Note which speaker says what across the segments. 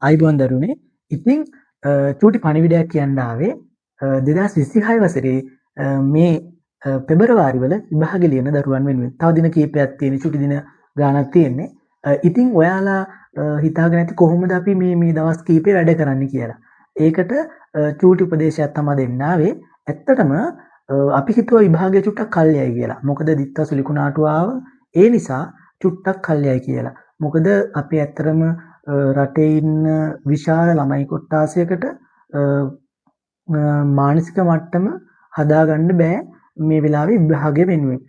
Speaker 1: අයිබෝන් දරුවනේ. ඉතින් චූටි පණිවිඩයක් කියන්න ආවේ 2026 වසරේ මේ පෙබරවාරි වල විභාගෙ ලියන දරුවන් වෙනුවෙන්. තව දින කීපයක් තියෙන චූටි දින ගාණක් තියෙන්නේ. ඉතින් ඔයාලා හිතාගෙන ඇති කොහොමද අපි මේ දවස් කීපේ වැඩ කරන්න කියලා. ඒකට චූටි උපදේශයක් තමයි දෙන්න ආවේ. ඇත්තටම අපි හිතුවා විභාගය චුට්ටක් කල්යයි කියලා. මොකද දිත්ත සුලිකුණාටු ආව. ඒ නිසා චුට්ටක් කල්යයි කියලා. මොකද අපි ඇත්තටම රටේ ඉන්න විශාල ළමයි කොට්ටාසයකට මානසික මට්ටම හදාගන්න බෑ මේ වෙලාවේ විභාගය වෙනුවෙන්.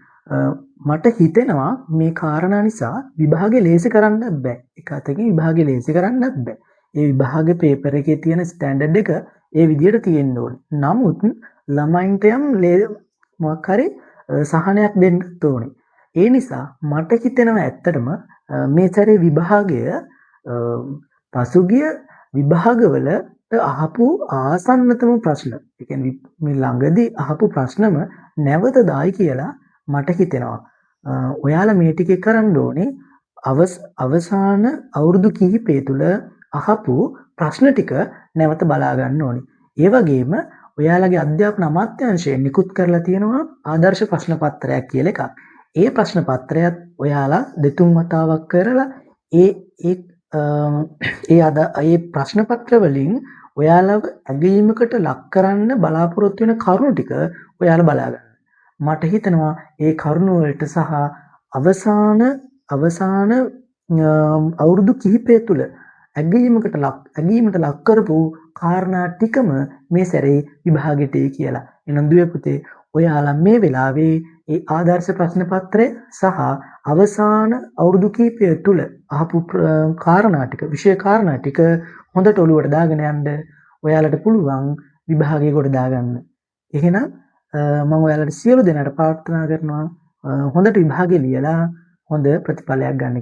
Speaker 1: මට හිතෙනවා මේ කාරණා නිසා විභාගෙ ලේසි කරන්නත් බෑ. එක අතකින් විභාගෙ ලේසි කරන්නත් බෑ. ඒ විභාගේ පේපර් එකේ තියෙන ස්ටෑන්ඩඩ් එක ඒ විදිහට තියෙන්න ඕනේ. නමුත් ළමයින්ට යම් මොකක් හරි සහනයක් දෙන්න ඕනේ. ඒ නිසා මට හිතෙනවා ඇත්තටම මේ සැරේ විභාගය පසුගිය විභාගවලට අහපු ආසන්නතම ප්‍රශ්න, ඒ කියන්නේ මේ ළඟදී අහපු ප්‍රශ්නම නැවත දායි කියලා මට හිතෙනවා. ඔයාලා මේ ටිකේ කරන්න ඕනේ අවසාන අවුරුදු කිහිපය තුල අහපු ප්‍රශ්න ටික නැවත බලා ගන්න ඕනේ. ඒ වගේම ඔයාලගේ අධ්‍යාපන අමාත්‍යාංශයෙන් නිකුත් කරලා තියෙනවා ආදර්ශ ප්‍රශ්න පත්‍රයක් කියලා එකක්. ඒ ප්‍රශ්න පත්‍රයත් ඔයාලා දෙතුන් වතාවක් කරලා ඒ ප්‍රශ්න පත්‍ර වලින් ඔයාලව ඇගීමකට ලක් කරන්න බලාපොරොත්තු වෙන කරුණු ටික ඔයාලා බලා ගන්න. මට හිතෙනවා ඒ කරුණු වලට සහ අවසාන අවුරුදු කිහිපය තුල ඇගීමට ලක් කරපු කාරණා ටිකම මේ සැරේ විභාගෙට කියලා. එහෙනම් දුවේ පුතේ ඔයාලා මේ වෙලාවේ ඒ ආදර්ශ ප්‍රශ්න පත්‍රය සහ අවසාන අවුරුදු කිහිපය තුල අහපු කාරණා ටික, විෂය කාරණා ටික හොඳට ඔලුවට දාගෙන යන්න ඔයාලට පුළුවන් විභාගය කොට දාගන්න. එහෙනම් මම ඔයාලට සියලු දෙනාට ප්‍රාර්ථනා කරනවා හොඳට විභාගය ලියලා හොඳ ප්‍රතිඵලයක් ගන්න.